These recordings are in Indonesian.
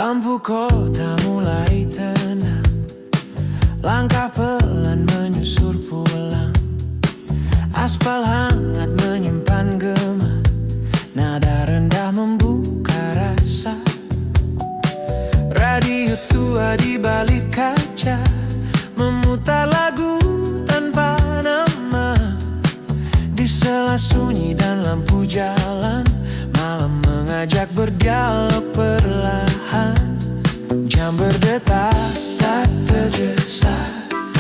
Lampu kota mulai tenang, langkah pelan menyusur pulang. Aspal hangat menyimpan gema, nada rendah membuka rasa. Radio tua di balik kaca memutar lagu tanpa nama. Di sela sunyi dan lampu jalan, malam mengajak berdialog perlahan. Jam berdetak tak tergesa,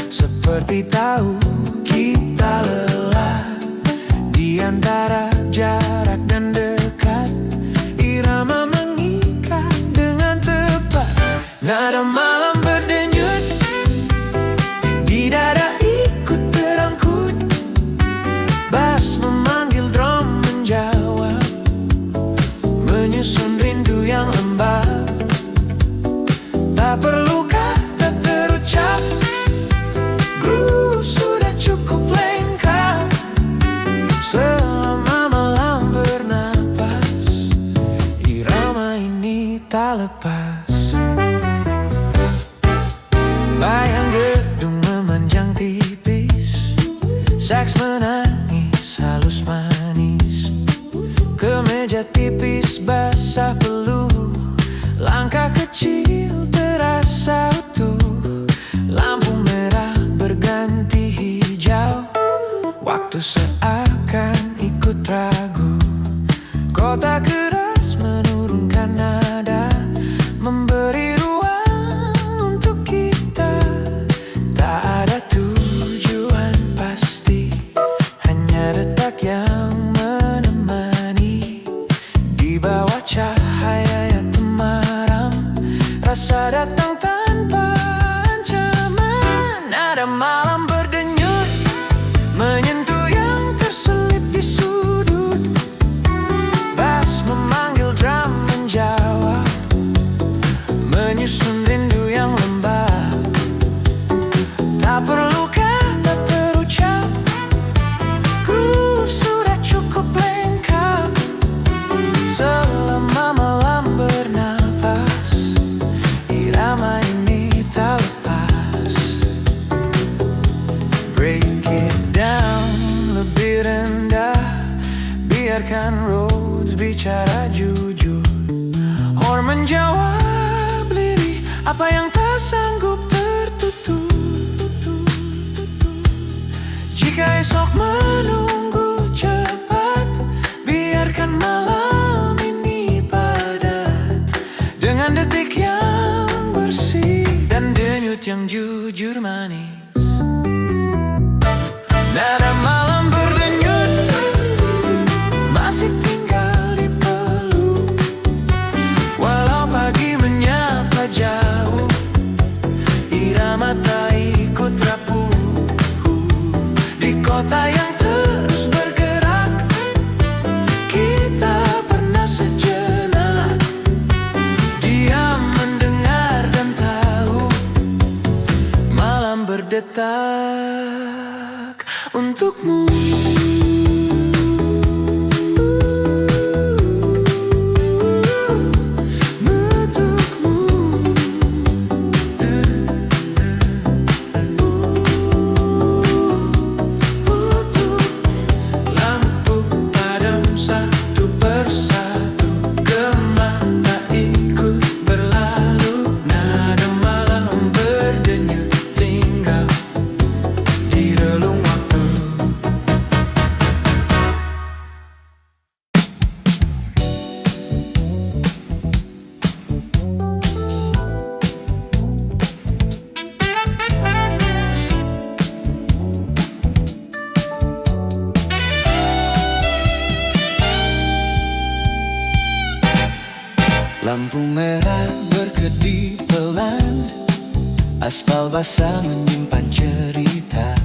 seperti tahu kita lelah. Di antara jarak dan dekat, irama mengikat dengan tepat. Nada malam berdenyut, di dada ikut terangkut. Bass memanggil, drum menjawab, menyusun rindu yang lembab. Tak perlu kata terucap, groove sudah cukup lengkap. Selama malam bernapas, irama ini tak lepas. Bayang gedung memanjang tipis, saks menangis halus manis. Kemeja tipis basah peluh, langkah kecil terasa utuh. Lampu merah berganti hijau, waktu seakan ikut ragu. Kota keras menurunkan nada, memberi ruang untuk kita. Tak ada tujuan pasti, hanya detak yang menemani. Di bawah cahaya yang temaram, rasa datang tanpa ancaman. Nada malam berdenyut, menyentuh yang terselip di sudut. Bass memanggil, drum menjawab, menyusun rindu yang lembab. Tak perlu kata terucap, groove sudah cukup lengkap. Selama malam bernapas, irama ini tak lepas. Break it down lebih rendah, biarkan Rhodes bicara jujur. Horn menjawab lirih apa yang tak sanggup tertutur. Jika esok menunggu cepat, biarkan malam ini padat. Dengan detik yang bersih dan denyut yang jujur manis. Nada malam berdenyut, masih tinggal di peluk. Walau pagi menyapa jauh, irama tak ikut rapuh. Di kota yang terus bergerak, kita pernah sejenak diam mendengar dan tahu. Malam berdetak untukmu. Lampu padam satu persatu, gema tak ikut berlalu. Nada malam berdenyut tinggal di relung waktu. Lampu merah berkedip pelan, aspal basah menyimpan cerita.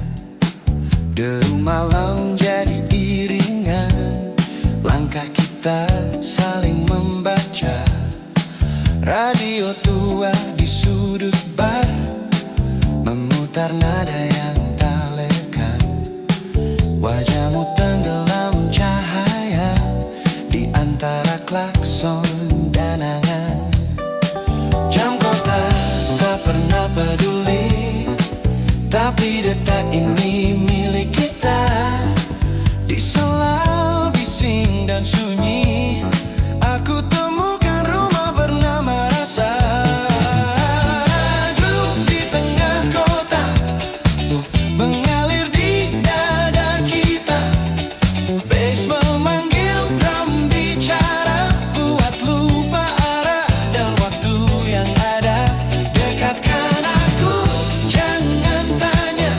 Deru malam jadi iringan, langkah kita saling membaca. Radio tua di sudut bar memutar nada yang tak lekat. Wajahmu tenggelam cahaya di antara klakson dan angan. Arti detak ini milik kita. Di sela bising dan sunyi, aku temukan rumah bernama rasa. Groove di tengah kota mengalir di dada kita. Bass memanggil, drum bicara, buat lupa arah dan waktu yang ada. Dekatkan aku, jangan tanya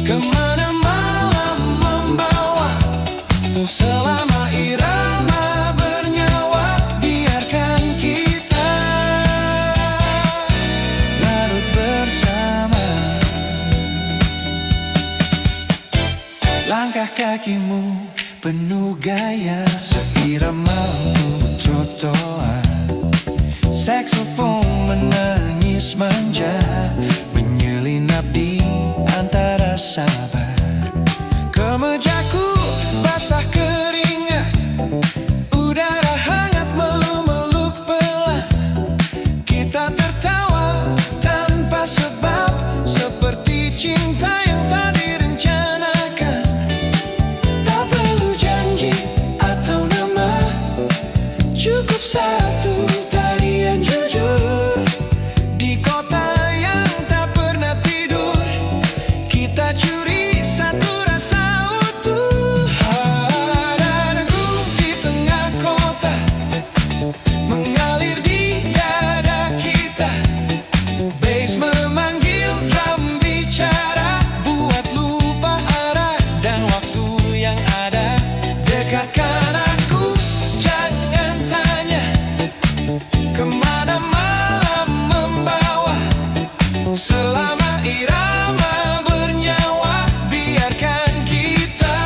kemana malam membawa. Selama irama bernyawa, biarkan kita larut bersama. Langkah kakimu penuh gaya, seirama trotoar. Saksofon menangis manja, menyelinap di antara sabar. Kemejaku basah keringat, udara hangat memeluk pelan. Kita tertawa tanpa sebab, seperti cinta yang tak direncanakan. Tak perlu janji atau nama, cukup satu tarian jujur. Di kota yang tak pernah tidur, kita curi satu rasa utuh. Ada groove di tengah kota mengalir di dada kita. Bass memanggil, drum bicara, buat lupa arah dan waktu yang ada. Dekatkan aku, jangan tanya kemana malam membawa. Selama irama bernyawa, biarkan kita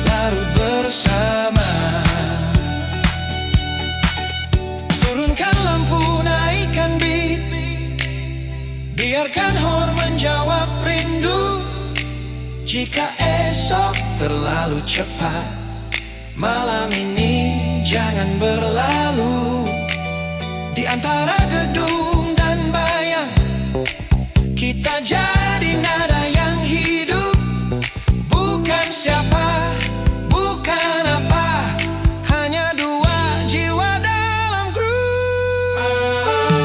larut bersama. Turunkan lampu, naikkan beat, biarkan horn menjawab rindu. Jika esok terlalu cepat, malam ini jangan berlalu. Di antara gedung dan bayang, kita jadi nada yang hidup. Bukan siapa, bukan apa, hanya dua jiwa dalam groove.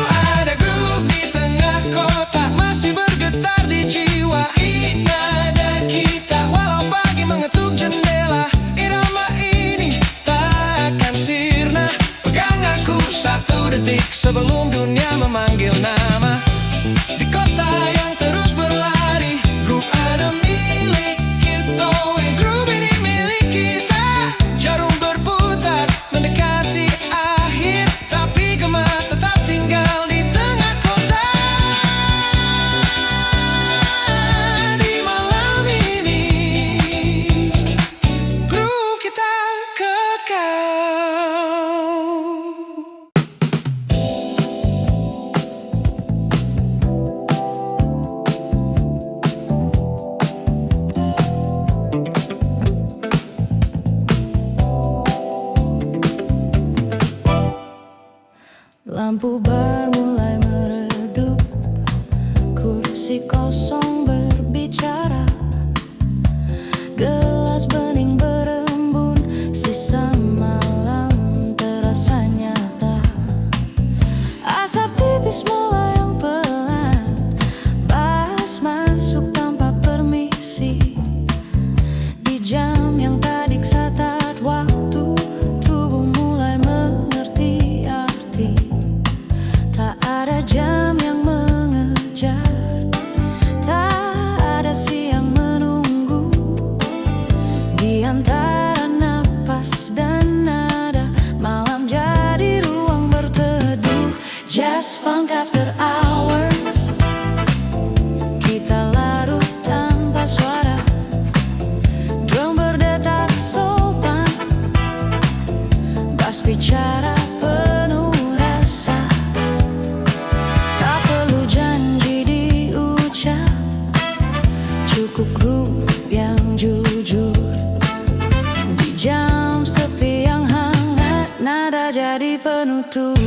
Ada groove di tengah kota, masih bergetar di jiwa. Nada kita, walau pagi mengetuk jendela. Irama ini tak akan sirna. Pegang aku satu detik sebelum dunia memanggil nama. Di kota yang terus berlari, groove ada milik kita. Groove ini milik kita. Jarum berputar mendekati akhir, tapi gema tetap tinggal di tengah kota. Di malam ini, groove kita kekal. Lampu bar mulai meredup, kursi kosong berbicara. Gelas bening berembun, sisa malam terasa nyata. Asap tipis melayang pelan, bass masuk tanpa permisi. Di jam yang tadi saat waktu, tubuh mulai mengerti arti. Tak ada jam yang mengejar, tak ada siang menunggu. Di antara napas dan nada, malam jadi ruang berteduh. Jazz funk after hours, kita larut tanpa suara. Drum berdetak sopan, bass bicara penuh rasa. Tak perlu janji diucap, cukup groove yang jujur. Di jam sepi yang hangat, nada jadi penutup.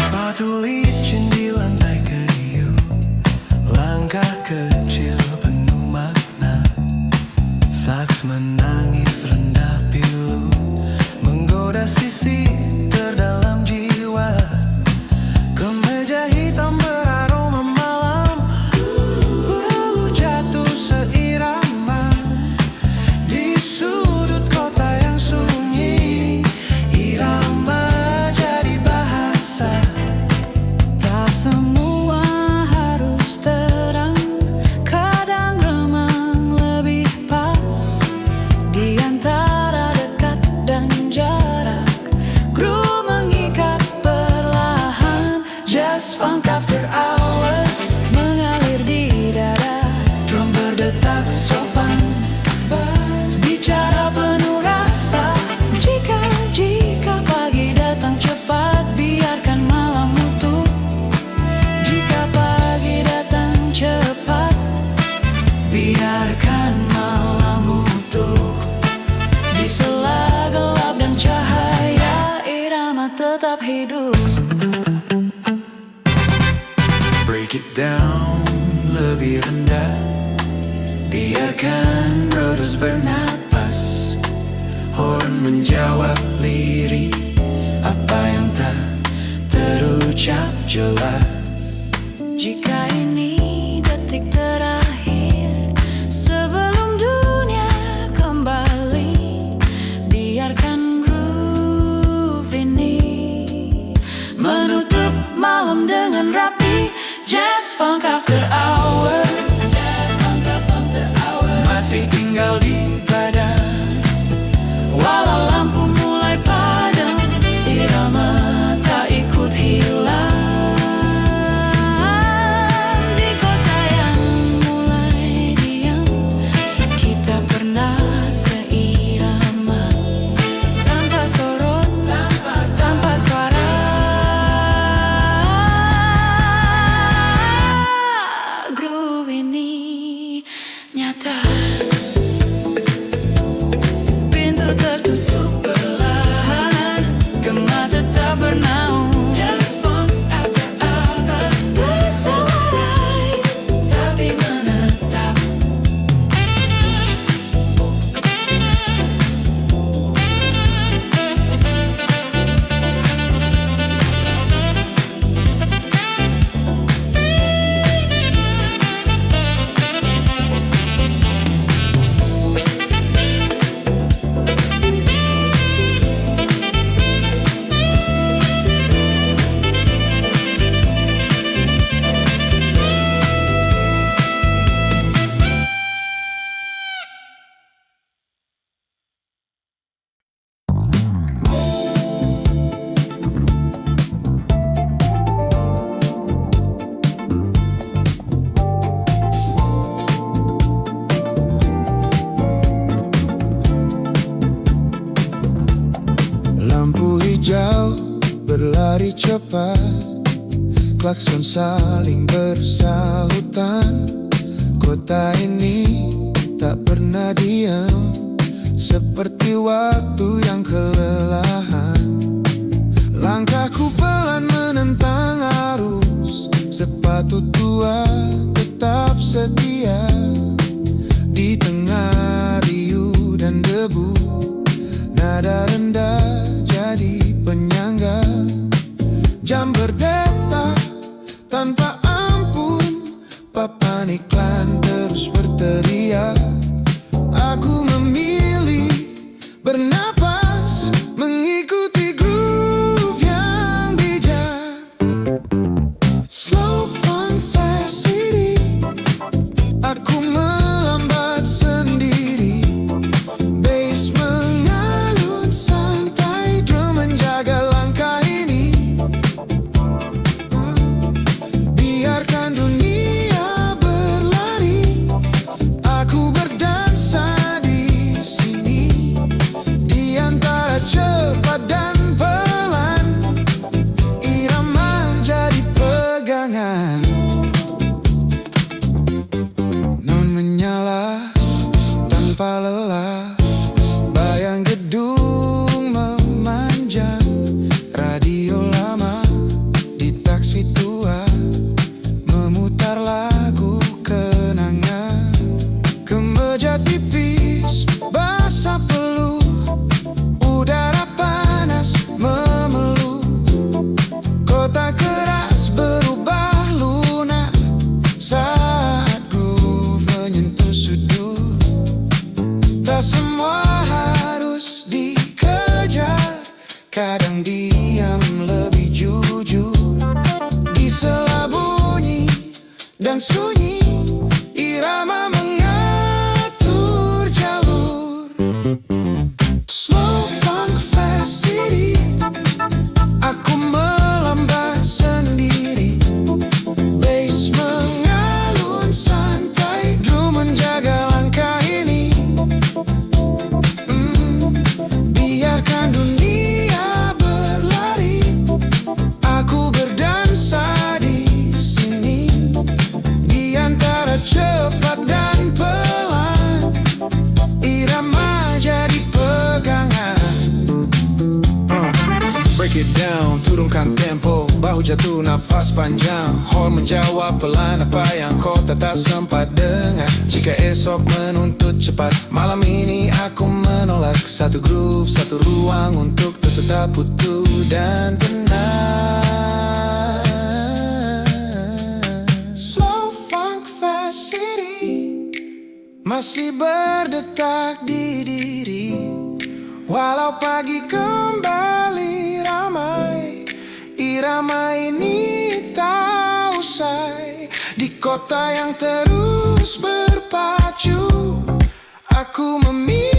Sepatu licin Break it down lebih rendah. Biarkan terus bernapas. Horn menjawab lirik apa yang tak terucap jelas. Jika ini detik terakhir sebelum dunia kembali, biarkan groove ini menutup malam dengan rapi. Jazz funk after hour, jazz funk after hour. Masih tinggal di badan. Walau lampu mulai padam, irama tak ikut hilang. Di kota yang mulai diam, kita pernah seirama, tanpa sorot, tanpa suara. Groove ini nyata. Pintu tertutup perlahan, gema tetap bernaung. Just funk after hour, berselai tapi menetap. Lampu hijau berlari cepat, klakson saling bersahutan. Kota ini tak pernah diam, seperti waktu yang kelelahan. Langkahku pelan menentang arus, sepatu tua tetap setia. Di tengah riuh dan debu, nada rendah jadi penyangga. Jam berdetak tanpa ampun, papan iklan terus berteriak. Aku memilih bernapas, mengikuti groove yang bijak. Slow funk fast city, aku melambat sendiri. Bass mengalun santai, drum menjaga langkah ini. Biarkan dunia berlari, aku berdansa di sini. Di antara cepat dan pelan, irama jadi pegangan. Non menyala tanpa lelah, bayang gedung memanjang. Radio lama di taksi tua memutar lagu kenangan. Kemeja tipis basah peluh, udara panas memeluk. Kota keras berubah lunak saat groove menyentuh sudut. Tak semua harus dikejar, kadang diam lebih jujur. Di sela bunyi dan sunyi, irama mengatur jalur. Slow funk fast city, aku melambat sendiri. Bass mengalun santai, drum menjaga langkah ini. Biarkan dunia berlari, aku berdansa di sini. Di antara cepat dan pelan, irama jadi pegangan. Break it down, turunkan tempo, bahu bahu jatuh nafas panjang. Hall menjawab pelan apa yang kota tak sempat dengar. Jika esok menuntut cepat, malam ini aku menolak. Satu groove, satu ruang untuk tetap utuh dan tenang. Slow funk fast city masih berdetak di diri. Walau pagi kembali ramai, irama ini tak usai. Di kota yang terus berpacu, aku memilih